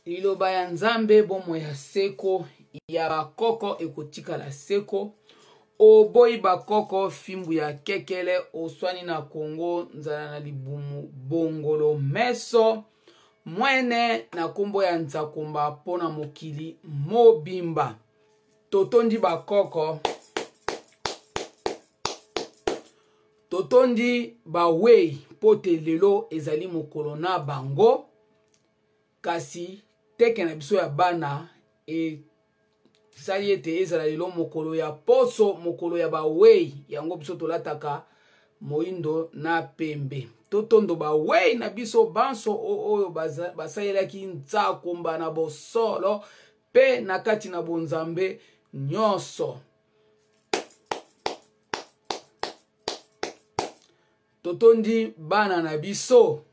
liloba ya nzambe bomo ya seko ya bakoko ekotikala seko. Oboyi bakoko fimbu ya kekele oswani na Kongo nzala na libumu bongolo meso mwene na kombo ya nzakumba pona mokili mobimba. Totondi bakoko, totondi bawei pote lelo ezali mokolo na bango, kasi teke na biso ya bana sali ete ezala lelo mokolo ya poso, mokolo ya bawei, yango biso tolataka moindo na pembe. Totondo bawei na biso banso oyo basalelaki nzakumba na bosolo pe na kati na bonzambe nyonso. Totondi bana na biso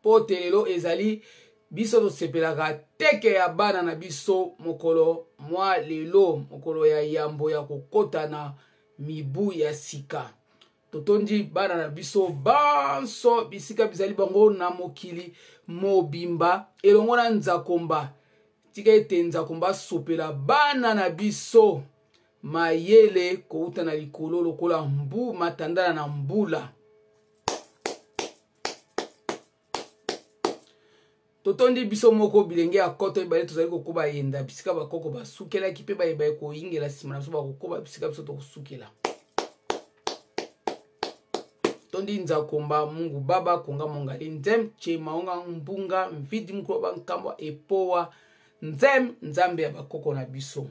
pote lelo ezali biso tosepelaka teke ya bana na biso mokolo mwa lelo, mokolo ya yambo ya kokota na mibu ya sika. Totondi bana na biso banso bisika bizali bango na mokili mobimba elongo na nzakomba. Tika ete nzakomba sopela bana na biso mayele kouta na likolo lokola mbu matandala na mbula. Totondi biso moko bilenge ya koto ibale tozali kokoba yenda bisika bakoko basukela kipe bayebaye koyingela sima na biso bakokoba bisika biso tokosukela. Tondi nzakomba mungu baba konga mongali nzem che maonga mbunga mvidi mkroba nkambwa epowa nzem nzambe ya bakoko na biso.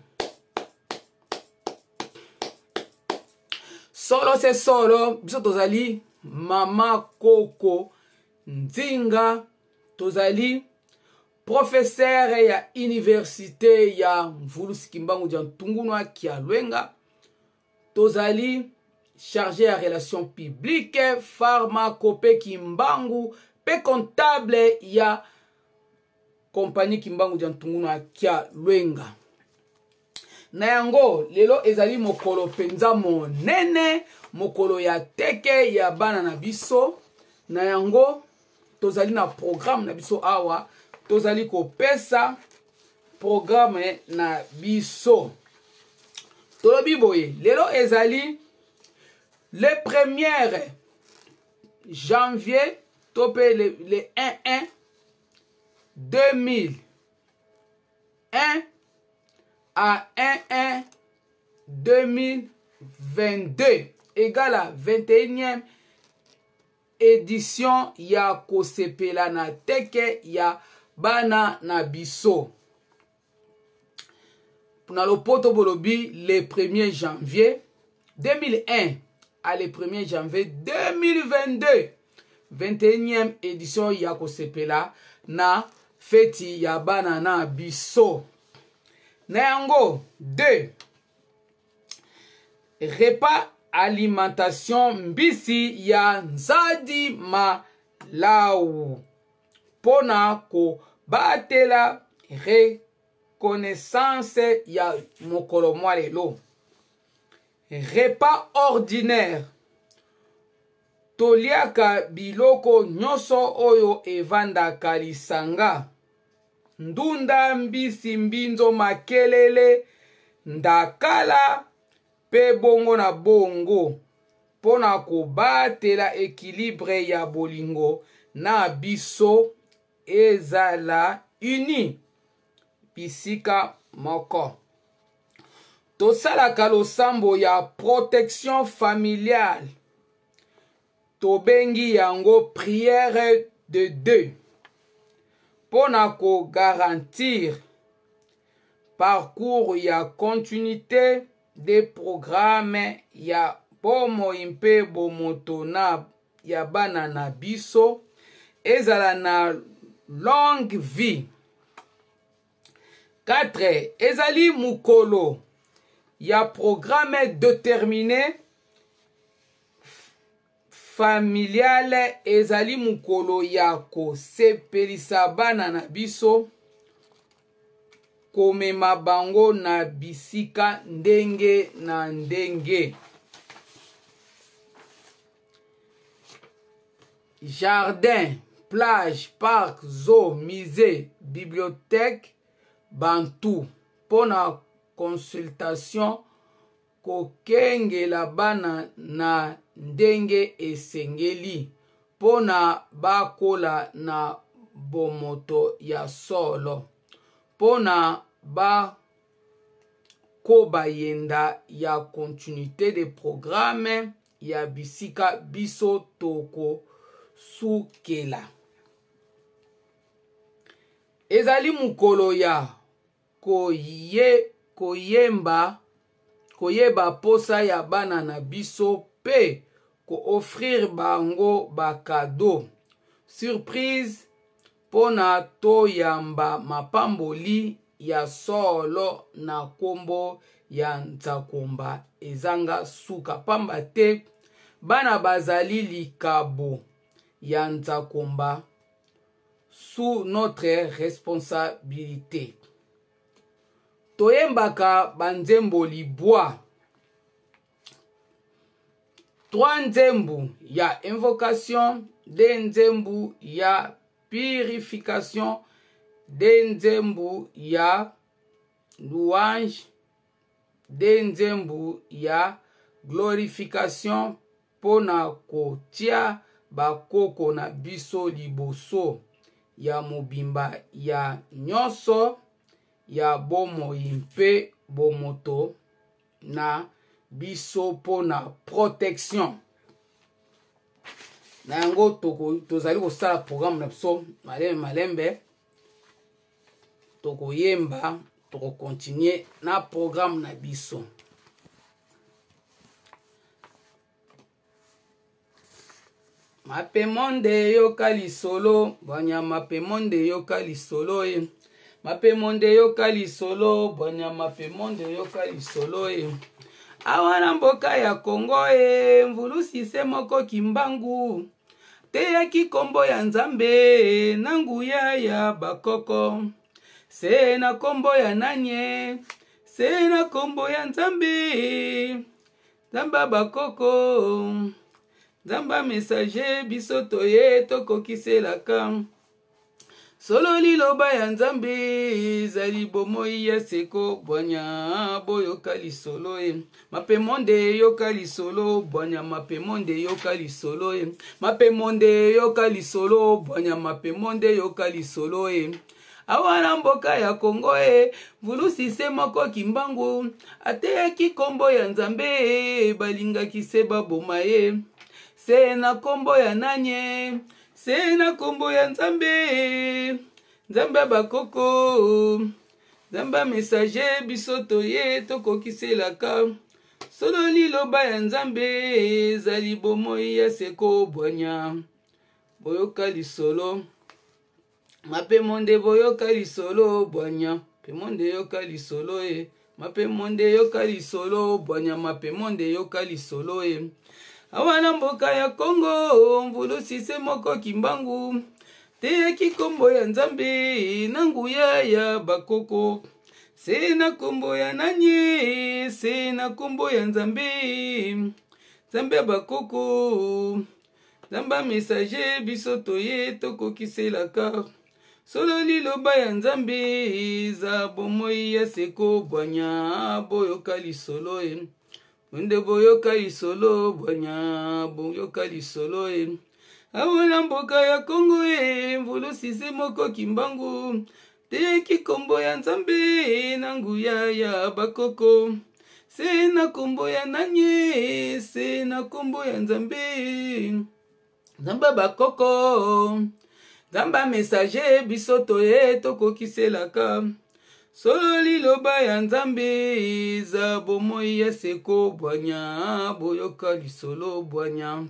Solo se solo biso tozali mama koko nzinga, tozali professeur ya université ya Mvulusi Kimbangu dia Ntungunu kia Lwenga, tozali chargé ya relations publiques pharmacope Kimbangu pe comptable ya compagnie Kimbangu dia Ntungunu kia Lwenga. Na yango lelo ezali mokolo penza monene, mokolo ya teke ya bana na biso. Na yango tozali na programme na biso awa, tozali kopesa programme na biso. Tolobi boye lelo ezali le 1er janvier topé le 1 2001 à 1 2022 égale à 21e édition ya kosepela na teke ya bana na biso. Na lopoto bolobi le 1er janvier 2001 à le 1er janvier 2022 21e édition ya kosepela na feti ya bana na biso. Na yango 2 repas alimentation mbisi ya nzadi malau pona ko batela reconnaissance ya mokolo mwa lelo. Repas ordinaire toliaka biloko nyonso oyo evandaka lisanga, ndunda mbisi mbinzo makelele ndakala pe bongo na bongo pona kobatela équilibre ya bolingo na biso ezala uni bisika moko. Tosalaka losambo ya protection familiale, tobengi yango prière de deux pona ko garantir parcours ya continuité des programmes ya bomo impe bomoto na ya bana na biso ezala na longue vie. 4 ezali mukolo ya programme déterminé familiale, ezali mukolo ya kosepelisa bana na biso komema bango na bisika ndenge na ndenge. Jardin, plage, parc, zoo, musée, bibliothèque, bantu pona consultation kokengela bana na ndenge esengeli pona bakola na bomoto ya solo pona bakobayenda ya continuité de programme ya bisika biso toko sukela. Ezali mukolo ya koyeba posa ya bana na biso pe ko offrir bango bakado surprise pona toyamba mapamboli ya solo na kombo ya Nzakomba ezanga suka pamba te bana bazali likabo ya Nzakomba sous notre responsabilité. Toyembaka banzembo libwa 3 nzembu ya invocation, 2 nzembu ya purification, 2 nzembu ya louange, 2 nzembu ya glorification pona kotia bakoko na biso liboso ya mobimba ya nyonso ya bomoi mpe bomoto na biso pona protection na yango tozali kosala programme na biso malembe tokoyemba tokokontinue na programme na biso. Mapemonde yoka lisolo banyama pemonde yoka lisolo e mapemonde yoka lisolo banyama pemonde yoka lisolo e awana mboka ya Kongo e mvulusi se moko kimbangu teyaki kombo ya Nzambe na nguya ya bakoko se na kombo ya nanye se na kombo ya Nzambe Nzamba bakoko Nzamba messager biso toye tokokiselaka solo liloba ya Nzambe ezali bomoi ya seko bwanya boyoka lisolo e mapemonde yoka lisolo bwanya mapemonde yoka lisolo e mapemonde yoka lisolo bwanya mapemonde yoka lisolo e awana mboka ya Kongo e mvulusi se moko kimbangu ateyaki kombo ya Nzambe balingaki se baboma ye se na kombo ya nanye se na kombo ya Nzambe Nzambe bakoko Nzamba messager biso toye tokokiselaka solo liloba ya Nzambe ezali bomoi ya seko bwanya boyoka lisolo mapemonde boyoka lisolo bwanya pemonde yoka lisolo e mapemonde yoka lisolo bwanya mapemonde yoka lisolo e awana mboka ya Kongo mvulusi se moko kimbangu teyaki kombo ya Nzambe na nguya ya bakoko se na kombo ya nanye se na kombo ya Nzambe Nzambe bakoko Nzamba messager biso toye tokokiselaka solo liloba ya Nzambe za bomoi ya seko bwanya boyoka lisolo e Munde boyoka lisolo bwanya boyoka lisolo e awana mboka ya Kongo e mvulusi se moko kimbangu teyaki kombo ya Nzambe na nguya ya bakoko se na kombo ya nanye se na kombo ya Nzambe Nzamba bakoko Nzamba messager biso toye tokokiselaka solo liloba ya Nzambe za bomoi ya seko bwanya boyoka lisolo bwanya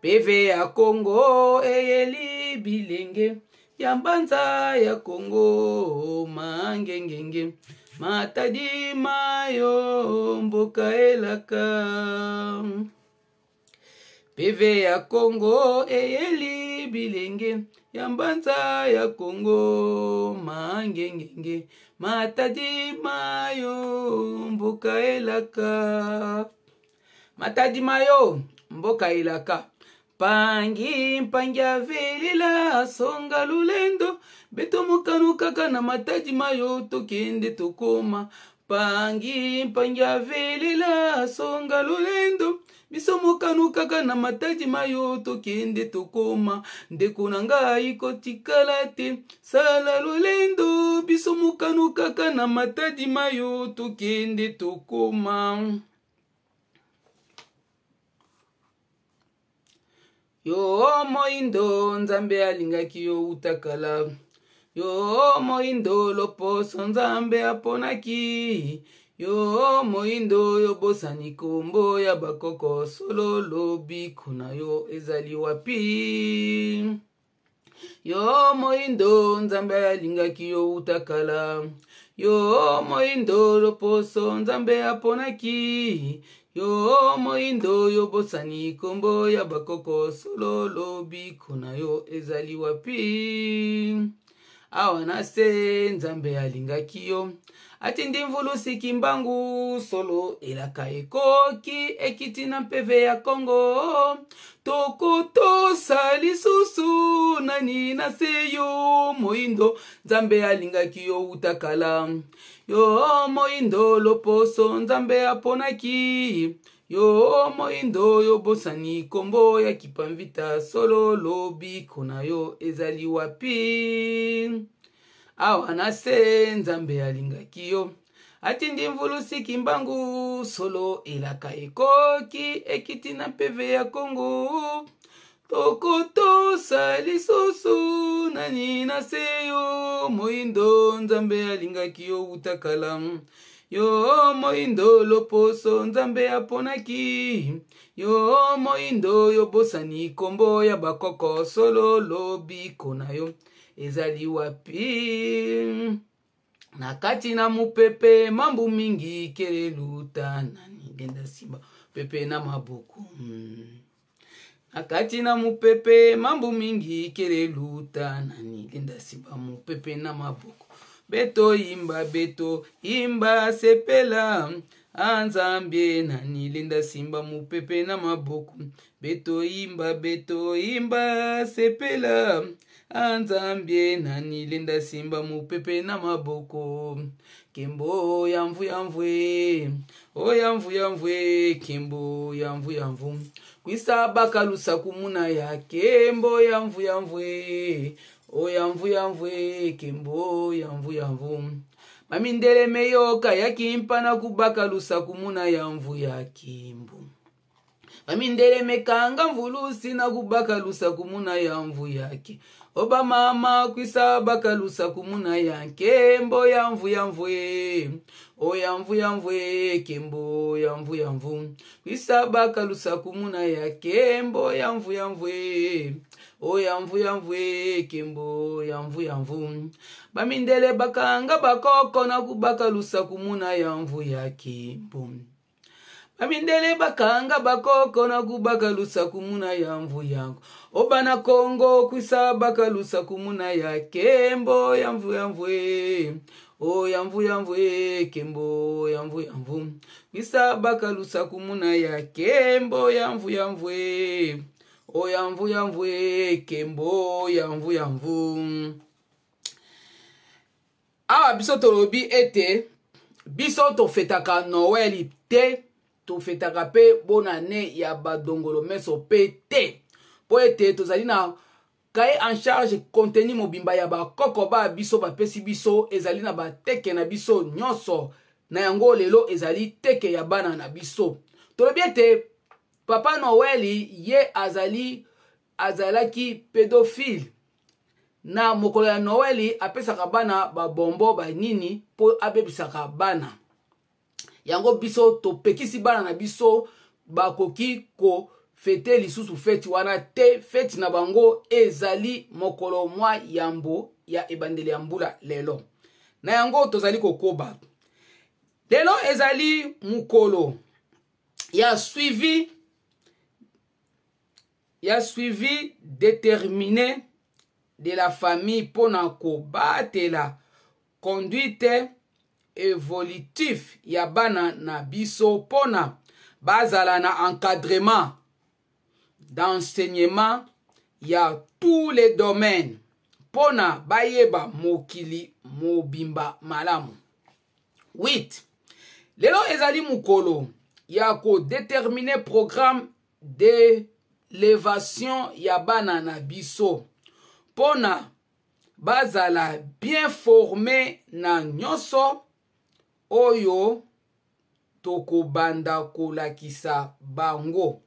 PV ya Kongo eyeli bilenge ya mbanza ya Kongo mangengenge matadi mayo mboka elaka PV ya Kongo eyeli bilenge ya mbanza ya Kongo mangengenge matadi mayo mboka elaka matadi mayo mboka elaka pangi mpangi avelila songa lulendo beto mokanu kaka na matadi mayo tokende tokoma pangi mpangi avelila songa lulendo biso mokanu kaka na matadi mayo tokende tokoma ndeko na ngai kotikala te sala lulendo biso mokanu kaka na matadi mayo tokende tokoma. Yo moindo nzambe alingaki yo utakala yo moindo loposo nzambe aponaki yo moindo yo bosani kombo ya bakoko solo lobi kuna yo ezali wapi yo moindo nzambe alingaki yo utakala yo moindo loposo nzambe aponaki yo moindo yo bosani kombo ya bakoko solo lobi kuna yo ezali wapi awa na se nzambe alingaki yo atindi mvulu siki mbangu solo elaka ekoki ekiti na mpeve ya Kongo tokotosa lisusu nani na se yo moindo nzambe alingaki yo utakala yo moindo loposo nzambe aponaki yo moindo yo bosani kombo ya kipamvita solo lobi kuna yo ezali wapi awa na se nzambe alingaki yo atindi mvulu siki mbangu solo elaka ekoki ekiti na mpeve ya Kongo tokotosa lisusu nani na se yo moindo nzambe alingaki yo utakala yo moindo loposo nzambe aponaki yo moindo yo bosani kombo ya bakoko solo lobi kona yo ezali wapi na kati na mupepe mambu mingi keleluta nani genda simba pepe na mabuku na kati na mupepe mambu mingi keleluta nani genda simba mupepe na mabuku beto imba sepela anzambie nani lenda simba mupepe na mabuku beto imba sepela anzambie nani lenda simba mupepe na maboko kembo yamvuyamvwe o yamvuyamvwe kembo yamvuyamvu kwisa bakalusa kumuna ya kembo yamvuyamvwe o yamvuyamvwe kembo yamvuyamvu mamindele meyoka yakimpana kubakalusa kumuna yamvu ya kimbo mamindele mekanga mvulusi na kubakalusa kumuna yamvu yake oba mama kwisa bakalusa kumuna yanke mbo yamvuyamvwe o yamvuyamvwe kembo yamvuyamvu kwisa bakalusa kumuna yake mbo yamvuyamvwe o yamvuyamvwe kembo yamvuyamvu bamindele bakanga bakoko na kubakalusa kumuna yamvu yake mbo bamindele bakanga bakoko na kubakalusa kumuna yamvu yangu obana Kongo kwisa bakalusa kumuna ya kembo yamvuyamvwe o yamvuyamvwe kembo yamvuyamvu kwisa bakalusa kumuna ya kembo yamvuyamvwe o yamvuyamvwe kembo yamvuyamvu awa biso tolobi ete biso tofetaka Noel te tofetaka pe bonane ya badongolo meso pe te po ete tozali na kaye en charge contenu mobimba ya bakoko ba biso bapesi biso ezali na bateke na biso nyonso na yango lelo ezali teke ya bana na biso tolobi ete Papa Noel ye azalaki pédophile na mokolo ya Noel apesaka bana babombo banini po abebisaka bana yango biso topekisi bana na biso bakoki ko fete lisusu feti wana te feti na bango ezali mokolo mwa yambo ya ebandeli ya mbula lelo na yango tozali kokoba lelo ezali mukolo ya suivi déterminé de la famille pona kobatela conduite évolutif ya bana na biso pona bazala na encadrement d'enseignement ya tous les domaines pona bayeba mokili mobimba malamu. 8. Lelo ezali mukolo ya ko déterminer programme d'élévation ya bana na biso pona bazala bien formé na nyonso oyo tokobanda kolakisa bango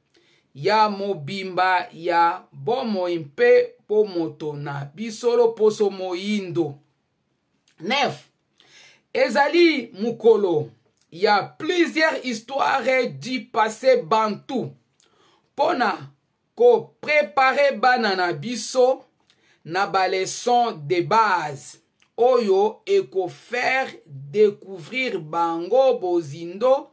ya mobimba ya bomoi mpe po moto na bisolo poso moyindo. 9. Ezali mukolo ya plusieurs histoires du passé bantou pona ko préparer bana na biso na ba leçon de base oyo eko faire découvrir bango bozindo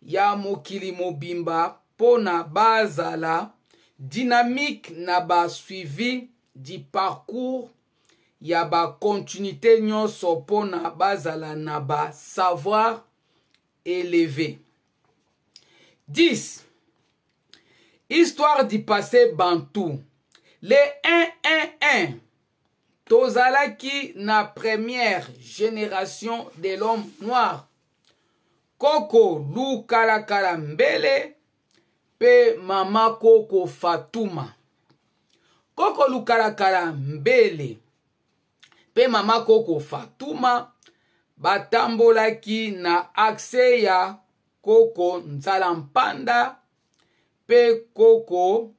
ya mokili mobimba pona bazala dynamique na ba suivi du parcours ya ba continuité nyonso pona bazala na ba savoir élevé. 10. Histoire du passé bantou. Les 1-1-1 tozalaki na première génération de l'homme noir. Koko Lukalakala Mbele pe mama Koko Fatuma. Koko Lukalakala Mbele pe mama Koko Fatuma batambolaki na akse ya Koko Nzalampanda pe Koko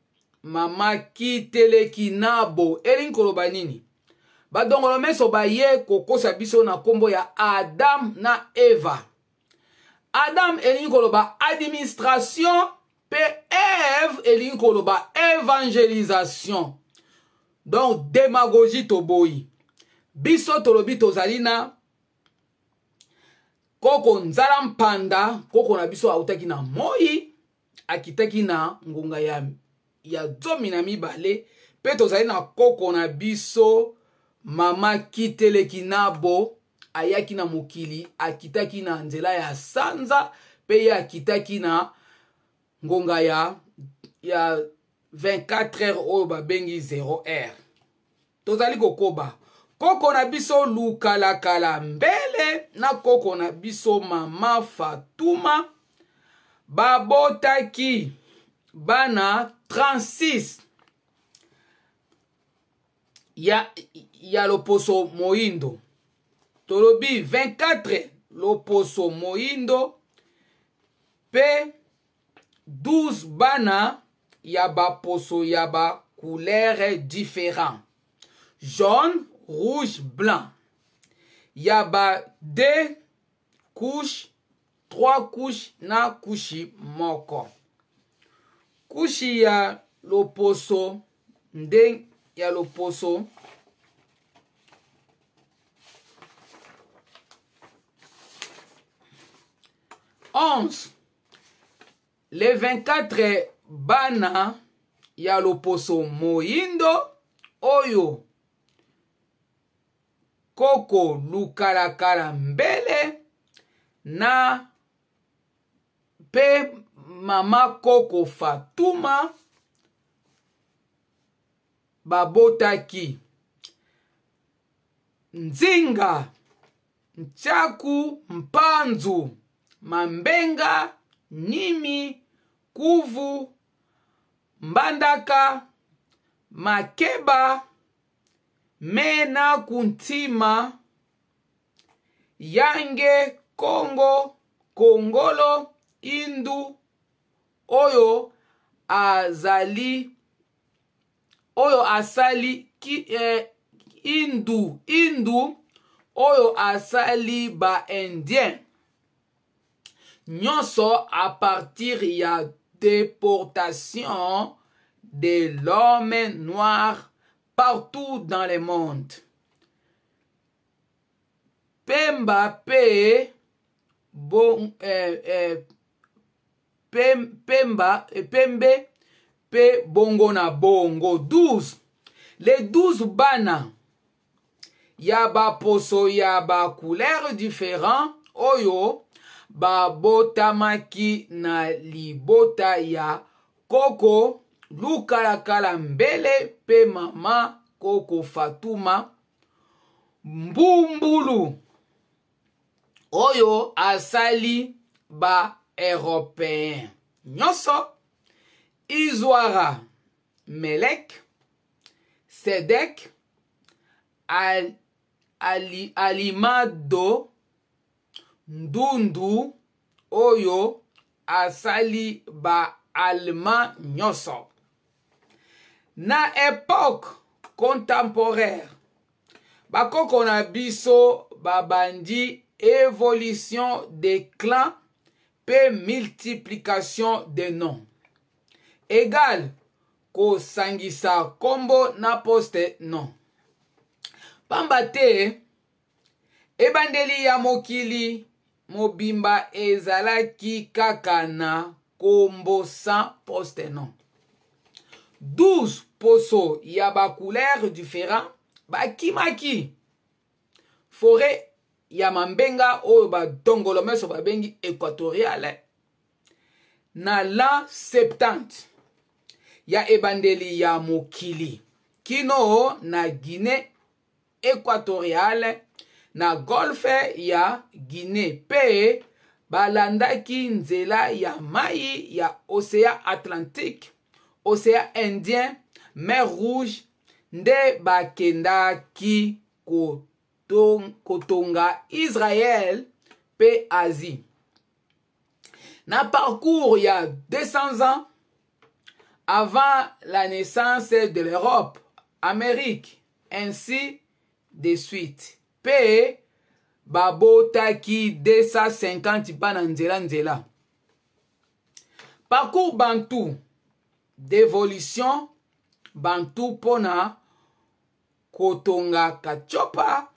mama Kiteleki Nabo. Elingi koloba nini? Badongolo meso baye kokosa biso na kombo ya Adam na Eva. Adam elingi koloba administration pe Eve elingi koloba évangélisation. Donc démagogie toboyi. Biso tolobi tozali na Koko Nzalampanda, Koko na biso autaki na moi, akitaki na ngonga ya zomi na mibale, pe tozali na Koko na biso mama Kiteleki Nabo, ayaki na mokili, akitaki na nzela ya sanza, pe ya akitaki na ngonga ya 24 heures oyo babengi 0 heure. Tozali kokoba Koko na biso Lukalakala Mbele na Koko na biso mama Fatuma babotaki bana 36 ya loposo moindo. Tolobi 24 loposo moindo pe 12 bana ya baposo ya ba couleur différent. Jaune, rouge, blanc. Yaba 2 couches, 3 couches na kushi moko. Kushi ya loposo nde ya loposo 11. Les 24 bana ya loposo moindo oyo Koko Lukalakala Mbele na pe mama Koko Fatuma babotaki Nzinga, Nchaku, Mpanzu, Mambenga, Nimi, Kuvu, Mbandaka, Makeba, Mena Kuntima, Yange, Kongo, Kongolo, Indu, oyo azali, oyo asali Indu, oyo asali ba Indien. Nyonso à partir ya déportation de l'homme noir partout dans le monde. Pemba pe bon Pembe pe bongo na bongo 12. Les 12 bana yaba poso yaba couleur différent oyo ba botamaki na libota ya Koko lukalakala mbele pe mama koko Fatuma Mbumbulu oyo asali ba européen nyonso Izwara Melek Sedek Alimado Ndundu oyo asali ba allemand nyonso. Na époque contemporaire bakoko na biso babandi évolution des clans pe multiplication des noms égal kosangisa kombo na poste non. Pamba te ebandeli ya mokili mobimba ezalaki kaka na kombo sans poste non. 12 poso ya ba couleur différent bakimaki forêt ya mambenga oyo badongolo meso babengi équatoriale na la 70 ya ebandeli ya mokili kino na Guinée équatoriale na golfe ya Guinée pe balandaki nzela ya mai ya océan Atlantique, océan Indien, mer Rouge nde bakendaki kotonga Israël pe Asie. Na parcours il y a 200 ans avant la naissance de l'Europe, Amérique, ainsi de suite. Pe babotaki 250 bana nzela. Parcours bantou d'évolution bantou pona kotonga kachopa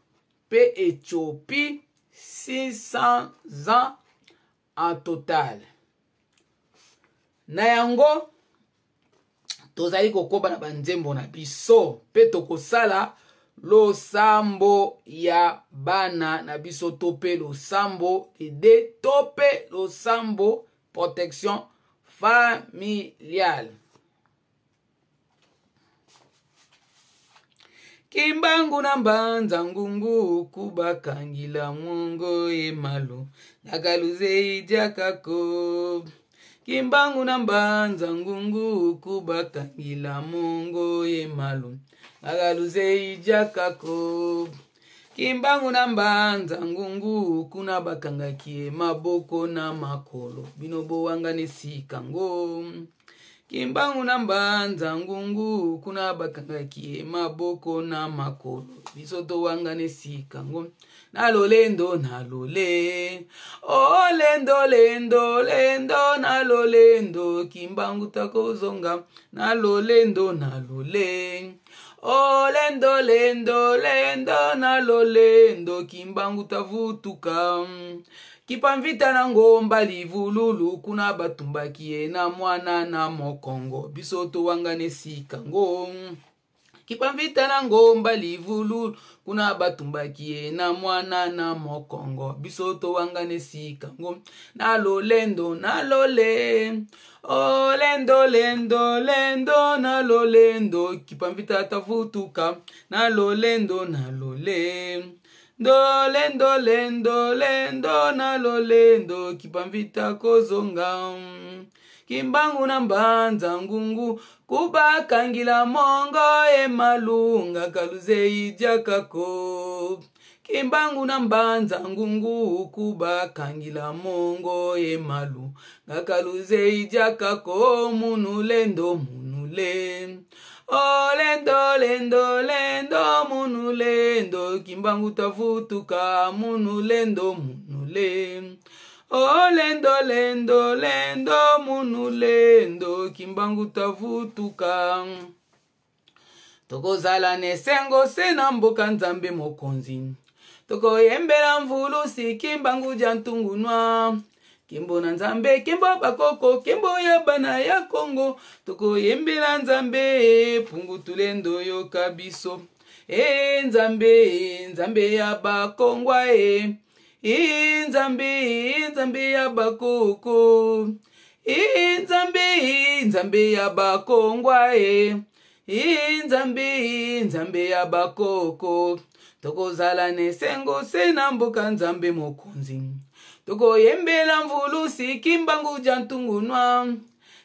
pe Éthiopie 600 ans en total. Na yango tozali kokoba na banzembo na biso pe tokosala losambo ya bana na biso tope losambo ede tope losambo protection familiale. Kimbangu na mbanza ngungu kubakangila mwongo emalu nagaluze ijakako. Kimbangu na mbanza ngungu kubakangila mwongo emalu nagaluze ijakako. Kimbangu na mbanza ngungu kuna bakangakie maboko na makolo binobo wangane sikango. Kimbangu na mbanza ngungu kuna bakangakie maboko na makolo bisoto wangane sikango. Nalolendo nalole oh lendo lendo lendo nalolendo kimbangu takozonga nalolendo nalole oh lendo lendo lendo nalolendo kimbangu tavutuka. Kipamvita na ngomba livululu kuna batumbakie na mwana na mokongo bisoto wangane sikango. Kipamvita na ngomba livululu kuna batumbakie na mwana na mokongo bisoto wangane sikango. Nalolendo nalole oh lendo lendo lendo nalolendo kipamvita tavutuka nalolendo nalole dolendo lendo lendo nalolendo kipamvita kozonga. Kimbangu na mbanza ngungu kubakangila mongo emalunga kaluze ijakako. Kimbangu na mbanza ngungu kubakangila mongo emalu ngakaluze ijakako munulendo munule oh lendo lendo lendo munulendo kimbangu tavutuka munulendo munule oh lendo lendo lendo munulendo kimbangu tavutuka. Tokozala nesengo sena mboka nzambe mokonzi tokoyembela mvulu si kimbangu jantungunwa. Kimbo na nzambe kimbo bakoko kimbo ya bana ya Kongo tokoyembela nzambe pungu tulendo yo kabiso nzambe nzambe ya bakongwa nzambe nzambe ya bakoko Nzambe nzambe ya bakongwa Nzambe nzambe ya bakoko tokozala nesengo se na mboka nzambe mokonzi tokoyembela mvulusi kimbangu jantungunwa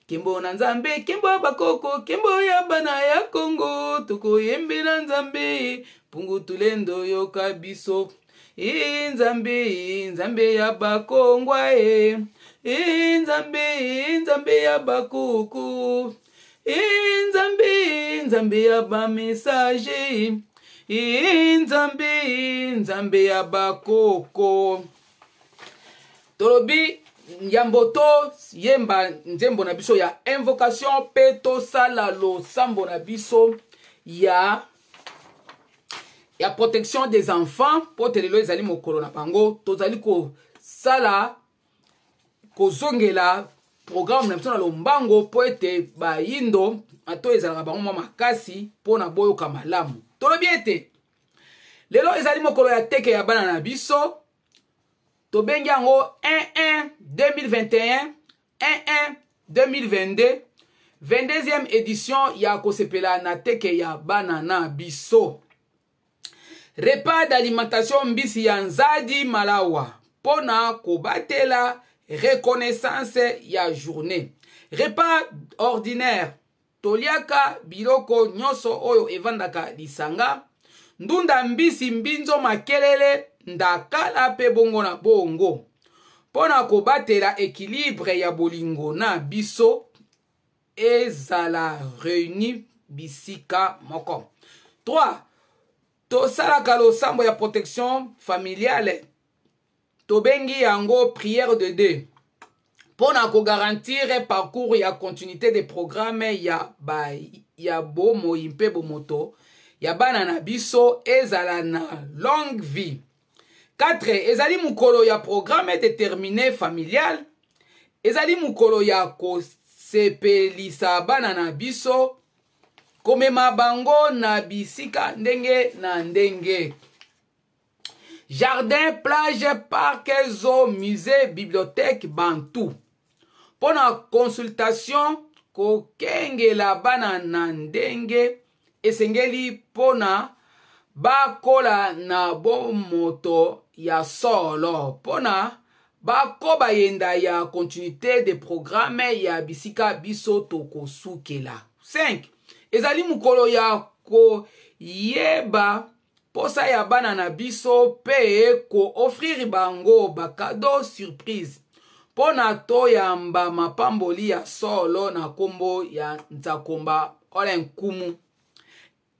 kimbo na nzambe kimbo ya bakoko kimbo ya bana ya Kongo tokoyembela nzambe pungu tulendo yoka biso Nzambe nzambe ya bakongwa Nzambe nzambe ya bakoko Nzambe nzambe ya ba message Nzambe nzambe ya bakoko tolobi Yamboto yemba nzembo na biso ya invocation pe tosala losambo na biso ya protection des enfants po telelo ezali mokolo na bango tozali ko sala kozongela programme na biso na lombango po ete bayindo ato ezalaka bango mwa makasi po na boyoka malamu tolobi ete lelo ezali mokolo ya teke ya bana na biso tobengi yango 1-1 2021 1-1 2022 22e édition ya kosepela na teke ya bana na biso repas d'alimentation mbisi ya nzadi malawa pona kobatela reconnaissance ya journée repas ordinaire toliaka biloko nyonso oyo evandaka lisanga ndunda mbisi mbinzo makelele ndakala pe bongo na bongo pona kobatela équilibre ya bolingo na biso ezala réuni bisika moko 3 tosalaka losambo ya protection familiale tobengi yango prière de deux pona ko garantir parcours ya continuité des programmes ya bomoi mpe bomoto ya bana na biso ezala na longue vie 4 ezali mukolo ya programme déterminé familial ezali mukolo ya kosepelisa bana na biso komema bango na bisika ndenge na ndenge jardin plage parc zoo musée bibliothèque bantu pona consultation kokengela bana na ndenge esengeli pona bakola na bomoto ya solo pona bakoba yenda ya continuité de programme ya bisika biso tokosukela 5 ezali mukolo ya koyeba posa ya bana na biso pe ko offrir bango bakado surprise pona toyamba mapamboli ya solo na kombo ya nzakomba ola nkumu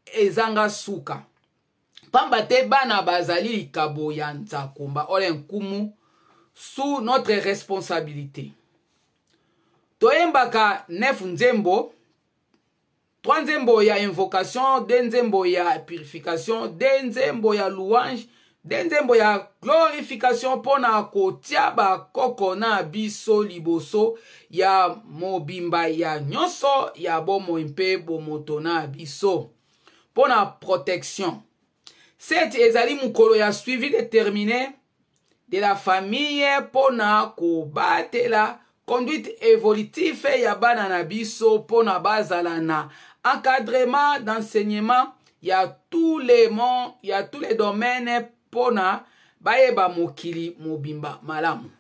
ezanga suka pamba te bana bazali likabo ya nzakomba ola nkumu sous notre responsabilité toyembaka 9 nzembo 3 nzembo ya invocation 2 nzembo ya purification 2 nzembo ya louange 2 nzembo ya glorification pona kotia bakoko na biso liboso ya mobimba ya nyonso ya bomoi mpe bomoto na biso pona protection 7 ezali mukolo ya suivi déterminé de la famille pona kobatela conduite évolutive ya bana na biso pona bazala na encadrement d'enseignement ya tous les domaines pona bayeba mokili mobimba malamu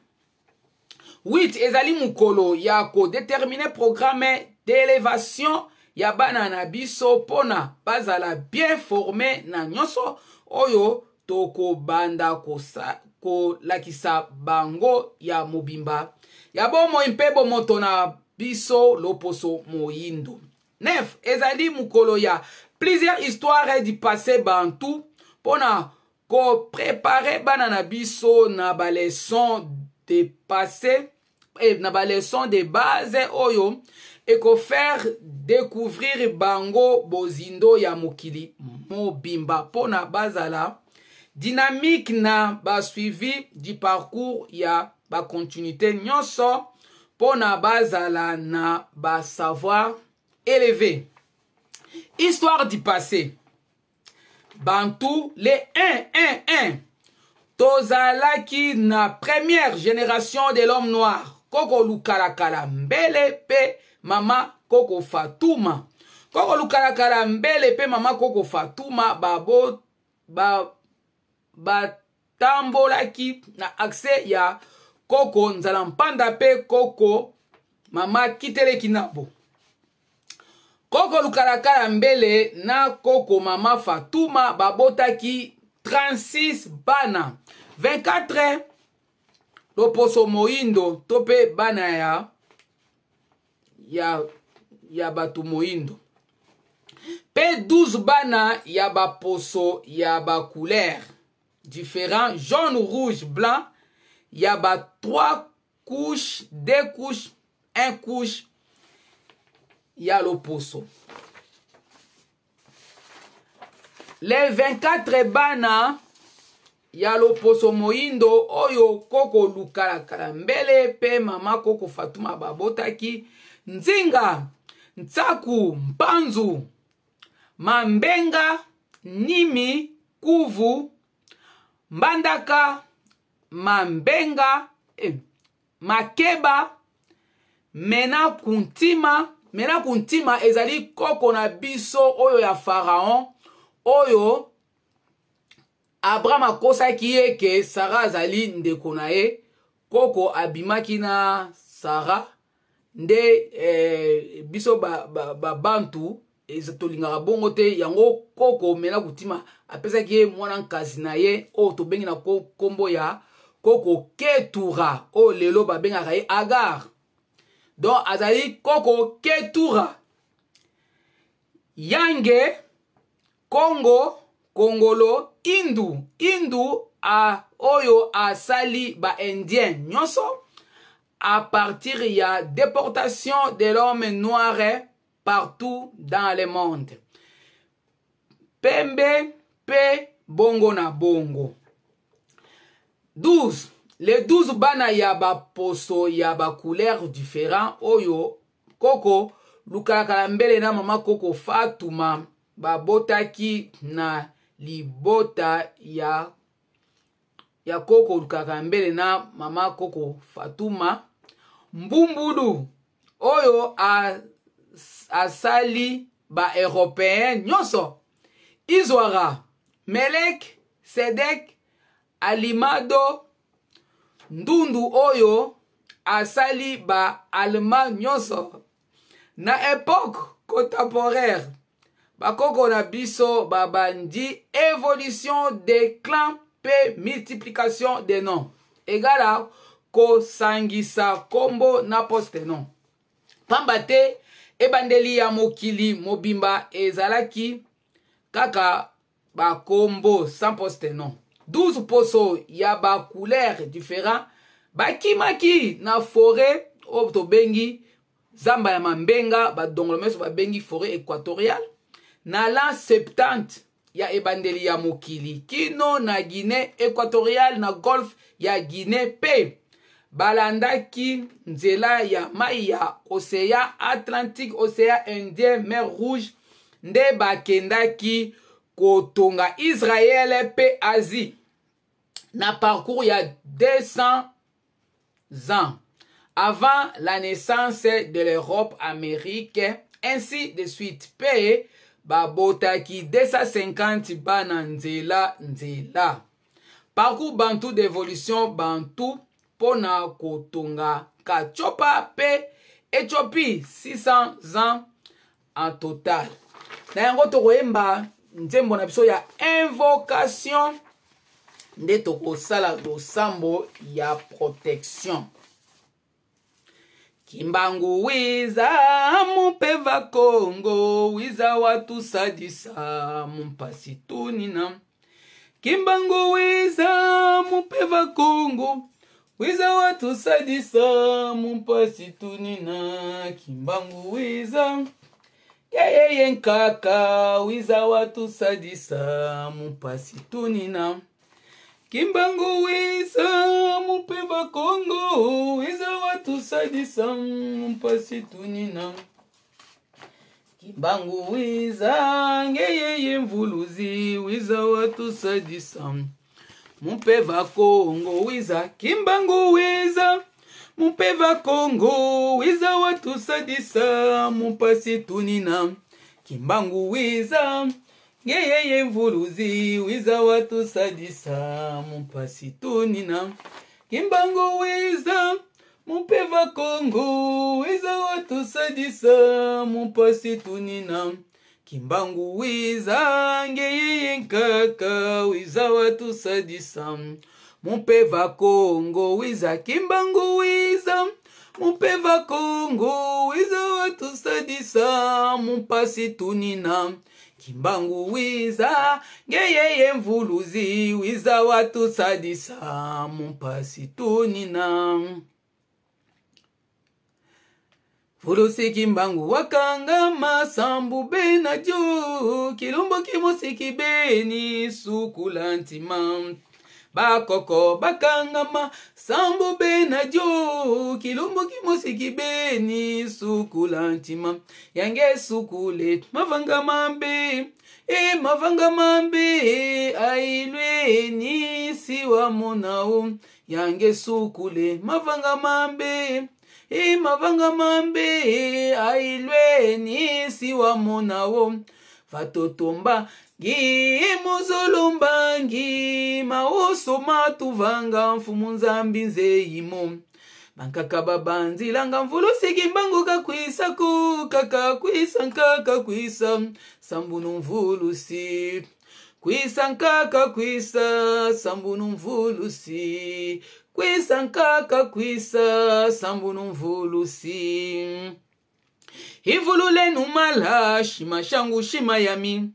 8 ezali mukolo ya kodéterminer programme d'élévation ya bana na biso pona bazala bien formé na nyonso oyo tokobanda kolakisa bango ya mobimba ya bomoi mpe bomoto na biso loposo moyindo 9 ezali mukolo ya plusieurs histoires du passé bantu pona ko préparer bana na biso na ba leçon de passé et na ba leçon de base oyo et ko faire découvrir bango bozindo ya mokili mobimba pona bazala dynamique na ba suivi du parcours ya ba continuité nyonso pona bazala na ba savoir élevé histoire du passé bantu les 1 tozalaki na première génération de l'homme noir koko lukalakala mbele pe mama koko Fatuma. Koko lukalakala mbele pe mama koko Fatuma batambolaki na accès ya koko Nzalampanda pe koko mama Kiteleki nabo. Koko lukalakala mbele na koko mama Fatuma babotaki 36 bana. 24 loposo moindo tope bana ya batu moindo. Pe 12 bana ya baposo ya ba couleur différents, jaune, rouge, blanc. Ya ba 3 couches, 2 couches, 1 couche. Ya loposo. Les 24 bana ya loposo moindo oyo koko lukalakala mbele pe mama koko Fatuma babotaki nzinga, ntsaku, mpanzu, mambenga, nimi, kuvu, mbandaka, mambenga, makeba, mena kuntima ezali koko na biso oyo ya Pharaon oyo Abraham akosaki ye ke Sarah azali ndeko na ye, koko abimaki na Sarah nde biso bantu tolingaka bongo te yango koko mena kutima apesaki ye mwana nkasi na ye oyo tobengi na kombo ya koko Ketura oyo lelo babengaka ye Agar. Donc azali koko Ketura. Yange, Congo, Congolo, Indu oyo asali ba indien nyonso à partir ya déportation de l'homme noir partout dans le monde. Pembe pe bongo na bongo. 12. Les 12 bana ya ba poso ya ba couleur différents oyo koko lukalakala mbele na mama koko Fatuma babotaki na libota ya koko lukalakala mbele na mama koko Fatuma. Mbumbulu oyo asali ba européen nyonso. Izwara, Melek, Sedek, Alimado, Ndundu oyo asali ba allemand nyonso. Na époque contemporaine bakoko na biso babandi évolution des clans pe multiplication des noms égala kosangisa kombo na poste nom. Pambate ebandeli ya mokili mobimba ezalaki kaka bakombo sans poste nom. 12 poso ya ba couleur différent bakimaki na forêt o tobengi zamba ya mambenga badongolo meso babengi forêt équatoriale na l'an 70 ya ebandeli ya mokili kino na Guinée équatoriale na golfe ya Guinée pe balandaki nzela ya mai ya océan Atlantique, océan Indien, mer Rouge nde bakendaki kotonga Israël pe Asie na parcours ya 200 ans avant la naissance de l'Europe, Amérique, ainsi de suite. Pe babotaki 250 bana nzela. Parcours bantu d'évolution bantu pona kotonga Kachopa pe Éthiopie 600 ans en total. Na yango tokoyemba nzembo na biso ya invocation nde tokosala losambo ya protection. Kimbangu wiza mupeva Kongo wiza watu sadisa mumpasi tunina. Kimbangu wiza mupeva Kongo wiza watu sadisa mumpasi tunina. Kimbangu wiza yeye nkaka wiza watu sadisa mumpasi tunina. Kimbangu wiza mupeva Kongo wiza watu sadisa mumpasi tunina. Kimbangu wiza ngeyeye mvuluzi wiza watu sadisa mupeva Kongo wiza. Kimbangu wiza Mupeva Kongo wiza watu sadisa mupasi tunina Kimbangu wiza ngeyeye mvuluzi wiza watu sadisa mupasi tunina Kimbangu wiza mupeva Kongo wiza watu sadisa mupasi tunina Kimbangu wiza ngeyeye nkaka wiza watu sadisa Mupeva Kongo wiza Kimbangu wiza Mupeva Kongo wiza watu sadisa mupasi tunina Kimbangu wiza ngeyeye mvuluzi wiza watu sadisa mupasi tunina Fulusi Kimbangu wakanga masambu bena jo Kilumbo kimosiki beni sukulantima Bakoko bakangama sambo bena jo Kilumbo kimosiki beni sukulantima Yange sukule mavanga mambe mavanga mambe ailwe ni siwa monao Yange sukule mavanga mambe mavanga mambe ailwe ni siwa monao Fatotomba gi muzolomba ngi maoso matuvanga mfumu nzambi nzeimo Bankaka babanzi langa mvulusi Kimbangu kakwisa ku kaka kwisa nkaka kwisa sambunu mvulusi kwisa nkaka kwisa sambunu mvulusi kwisa nkaka kwisa sambunu mvulusi Hivulule numala shima shangu shima yami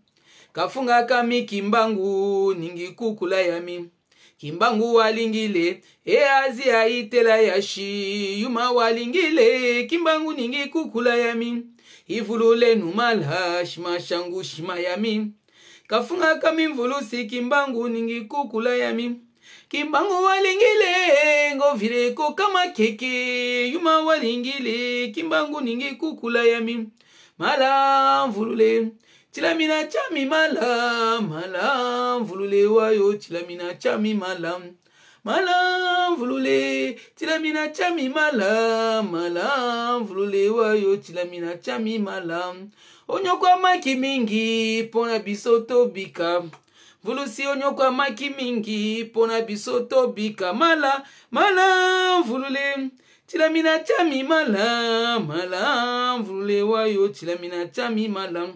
Kafunga kami Kimbangu ningi kukula yami Kimbangu walingile azi aitela yashi Yuma walingile Kimbangu ningi kukula yami Hivulule numala shima shangu shima yami Kafunga kami mvulusi Kimbangu ningi kukula yami Kimbangu walingile ngovireko kama keke Yuma walingile Kimbangu ningi kukula yami Mala mvulule Chilamina chami mala mala mvulule wayo chilamina chami mala mala mvulule chilamina chami mala mala mvulule wayo chilamina chami mala Onyokwa maki mingi pona bisoto bika Vulusi onyokwa maki mingi pona bisoto bika mala mala mvulule chilamina chami mala mala mvulule wayo chilamina chami mala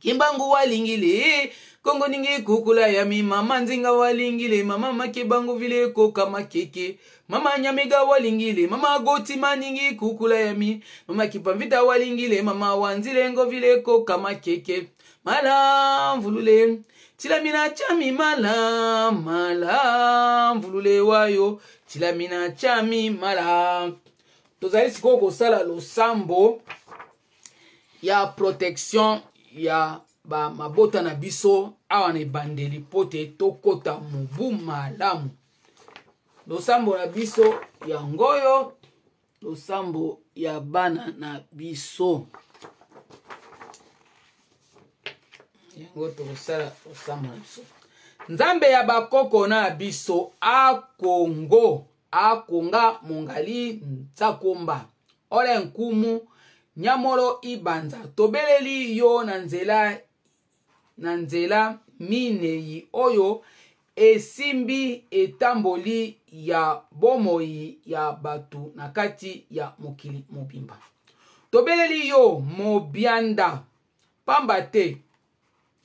Kimbangu walingile Kongo ningi kukula yami Mama nzinga walingile Mama makibangu vile koka makeke Mama nyamiga walingile Mama gotima ningi kukula yami Mama kipamvita walingile Mama wanzile ngo vile koka makeke Mala mvulule Chilamina chami mala mala mvulule wayo Chilamina chami mala Tozali sikoko sala losambo Ya protection ya ba mabota na biso awa na bandeli pote tokota mubu malamu losambo na biso ya ngoyo losambo ya bana na biso yango tokosala losambo na biso nzambe ya bakoko na biso akonga mongali nzakomba ole nkumu Nyamoro ibanza tobeleli yo na nzela minei oyo esimbi etamboli ya bomoi ya batu na kati ya mokili mobimba tobeleli yo mobianda pamba te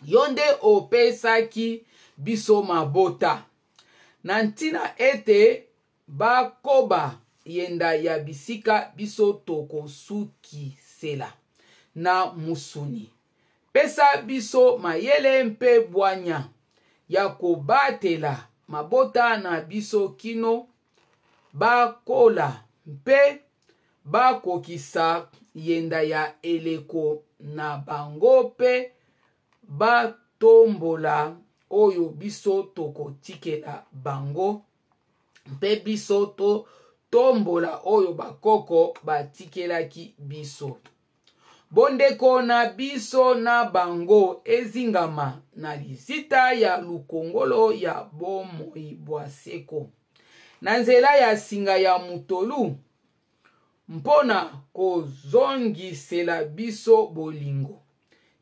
yonde opesaki biso mabota na ntina ete bakoba yenda ya bisika biso toko suki sela na musuni pesa biso mayele mpe bwanya ya kobatela mabota na biso kino bakola mpe bakokisa yenda ya eleko na bango mpe batombola oyo biso tokotikela bango mpe biso tombola oyo bakoko batikelaki biso bondeko na biso na bango ezingama na lizita ya lukongolo ya bomoi bwa seko na nzela ya singa ya mutolu mpona kozongisela biso bolingo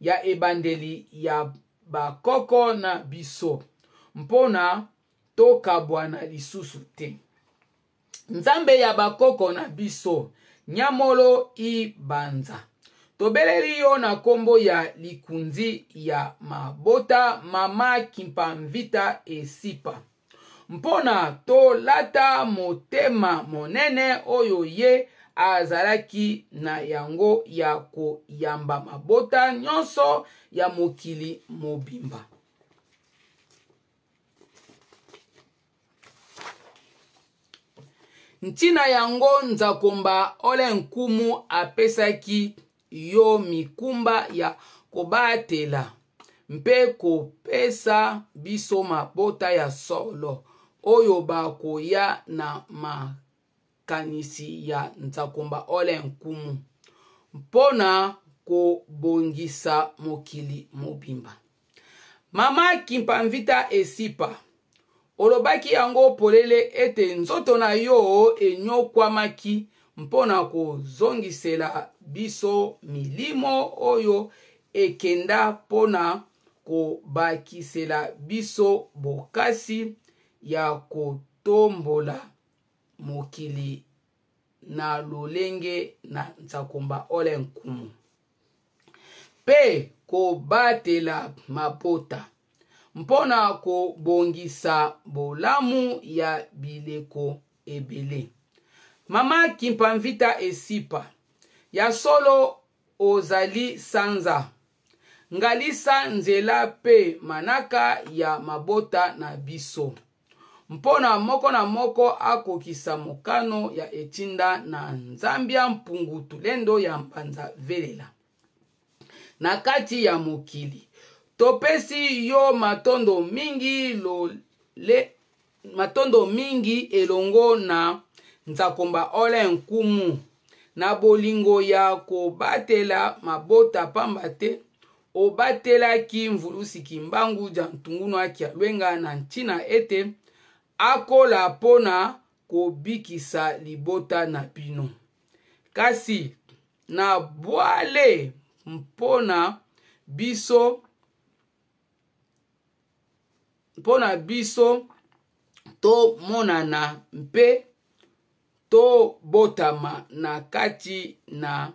ya ebandeli ya bakoko na biso mpona tokabwana lisusu te. Nzambe ya bakoko na biso nyamolo ibanza tobeleli yo na kombo ya likunzi ya mabota mama Kimpamvita Esipa mpona tolata motema monene oyo ye azalaki na yango ya koyamba mabota nyonso ya mokili mobimba. Ntina yango Nzakomba Ole Nkumu apesaki yo mikumba ya kobatela mpe kopesa biso mabota ya solo oyo bakoya na makanisi ya Nzakomba Ole Nkumu mpona kobongisa mokili mobimba. Mama Kimpamvita Esipa olobaki yango polele ete nzoto na yo enyokwamaki mpona kozongisela biso milimo oyo ekenda mpona kobakisela biso bokasi ya kotombola mokili na lolenge na Nzakomba Ole Nkumu pe kobatela mabota mpona kobongisa bolamu ya bileko ebele. Mama Kimpamvita Esipa ya solo ozali sanza ngalisa nzela pe manaka ya mabota na biso mpona moko na moko akokisa mokano ya etinda na Nzambia mpungutu lendo ya mpanza velela na kati ya mokili. Topesi yo matondo mingi elongo na Nzakomba Ole Nkumu na bolingo ya kobatela mabota pamba te obatelaki mvulusi kimbangu ja ntungunu akia lwenga na ntina ete akola pona kobikisa libota na bino. Kasi na bwale mpona biso to monana mpe to botama na kati na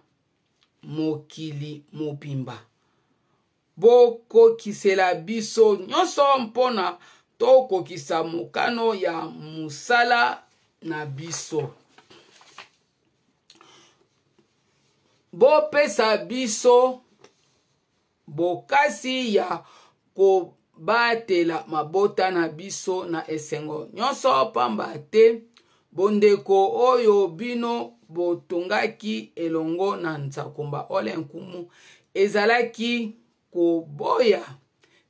mokili mobimba. Bokokisela biso nyonso mpona to kokisa mokano ya musala na biso. Bopesa biso bokasi ya kobatela mabota na biso na esengo nyonso pamba te bondeko oyo bino botongaki elongo na Nzakomba Ole Nkumu ezalaki koboya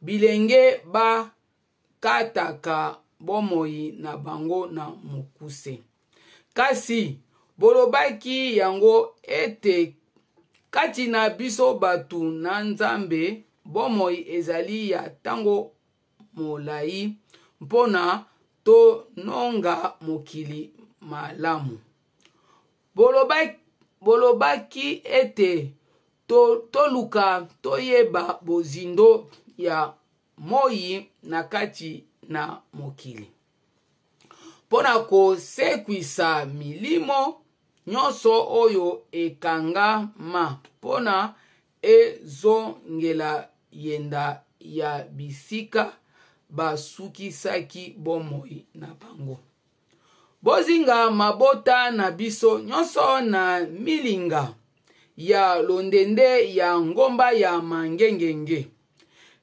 bilenge bakataka bomoi na bango na mokuse. Kasi bolobaki yango ete kati na biso batu na Nzambe bomoi ezali ya tango molai mpona to nonga mokili malamu. Bolobaki ete toluka toyeba bozindo ya moi na kati na mokili mpona kosekwisa milimo nyonso oyo ekangama mpona ezongela yenda ya bisika basukisaki bomoi na bango. Bozinga mabota na biso nyonso na milinga ya londende ya ngomba ya mangengenge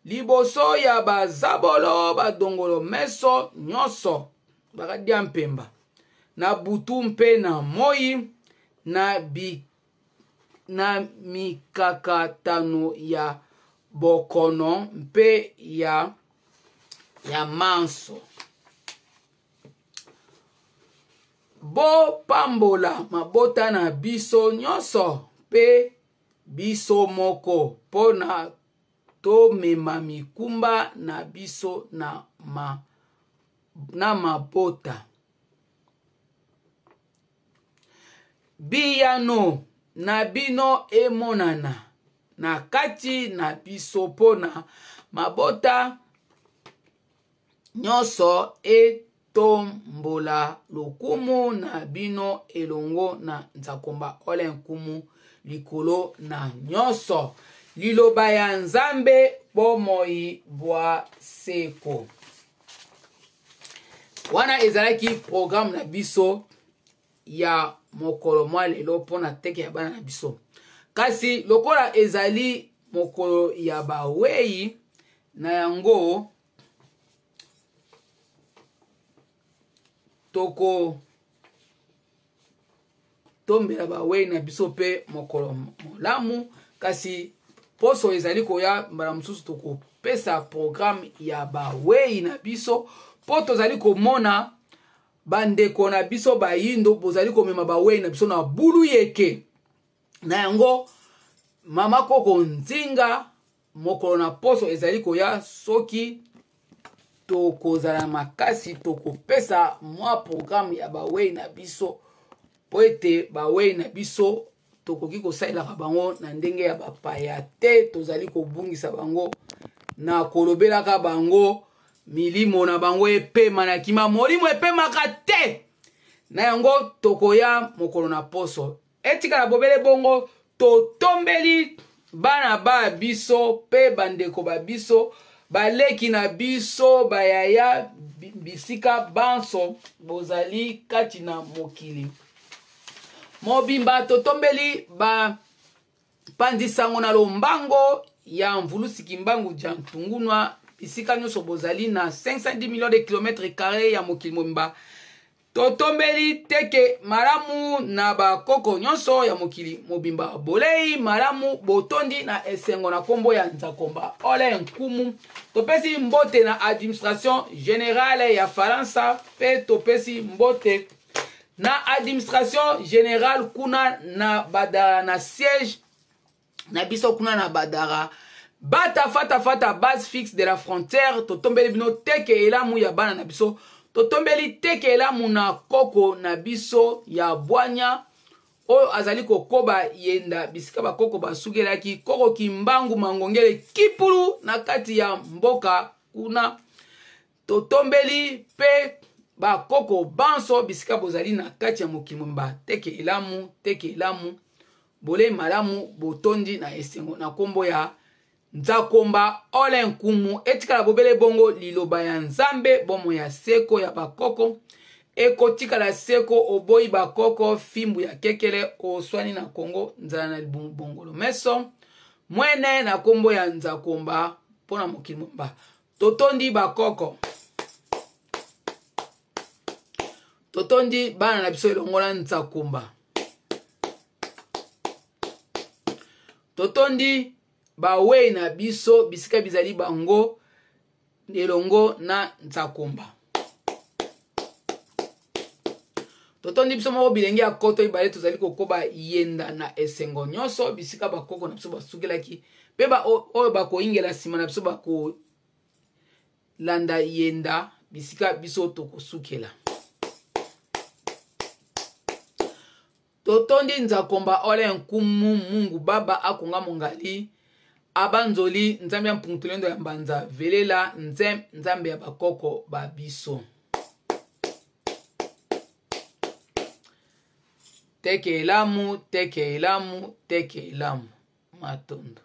liboso ya bazabolo badongolo meso nyonso bakadia mpemba na butu mpe na moi na mikakatano ya bokono mpe ya manso. Bo pambola mabota na biso nyonso pe biso moko pona to mema mikumba na biso na mabota. biyano na bino emonana na kati na biso pona mabota nyonso etombola lokumu na bino elongo na nzakomba ole nkumu likolo na nyonso. Liloba ya Nzambe bomoi bwa seko. Wana ezalaki programme na biso ya mokolo mwa lelo pona teke ya bana na biso. Kasi lokola ezali mokolo ya bawei na yango toko tombela bawei na biso pe mokolo molamu. Kasi poso ezali koya mbala mususu toko pesa programme ya bawei na biso po tozali komona bandeko na biso bayindo bozali komema bawei na biso na bulu yeke. Na yango mama koko nzinga mokolo na poso ezali koya soki tokozala makasi tokopesa mwa programme ya bawei na biso po ete bawei na biso tokoki kosalelaka bango na ndenge ya bapaya te. Tozali kobungisa bango na kolobelaka bango milimo na bango epema na kima molimo epemaka te. Na yango tokoya mokolo na poso etikala bobele bongo totombeli bana ba biso pe bandeko ba biso baleki na biso bayaya bisika banso bozali kati na mokili mobimba. Totombeli ba pandisango na lombango ya mvulusi kimbangu jantungunwa bisika nyonso bozali na 510 millions de kilomètres carrés ya mokili mobimba. Totombeli teke malamu na bakoko nyonso ya mokili mobimba bolei malamu botondi na esengo na kombo ya Nzakomba ole nkumu. Topesi mbote na administration générale ya Faransa pe topesi mbote na administration générale kuna na badara na siège na biso kuna na badara bata fata base fixe de la frontière. Totombeli bino teke elamu ya bana na biso. Totombeli teke elamu na koko na biso ya bwanya oyo azali kokoba yenda bisika bakoko basugelaki koko kimbangu mangongele kipulu na kati ya mboka kuna. Totombeli pe bakoko banso bisika bozali na kati ya mokili mobimba teke elamu bole malamu botondi na esengo na kombo ya Nzakomba ole nkumu. Etikala bobele bongo liloba ya Nzambe bomo ya seko ya bakoko ekotikala seko oboyi bakoko fimbu ya kekele oswani na Kongo nzala na bongolo meso mwene na kombo ya Nzakomba pona mokili mobimba. Totondi bakoko totondi bana na biso elongola Nzakomba. Totondi bawei na biso bisika bizali bango elongo na Nzakomba. Totondi biso moko bilenge ya koto ibale tozali kokoba yenda na esengo nyonso bisika bakoko na biso basugelaki pe oyo bakoingela nsima na biso bakolanda yenda bisika biso tokosukela. Totondi Nzakomba ole nkumu Mungu Baba akonga mongali abanzoli Nzambe ya mpungutulendo ya mbanza velela Nzambe ya bakoko babiso. Teke elamu matondo.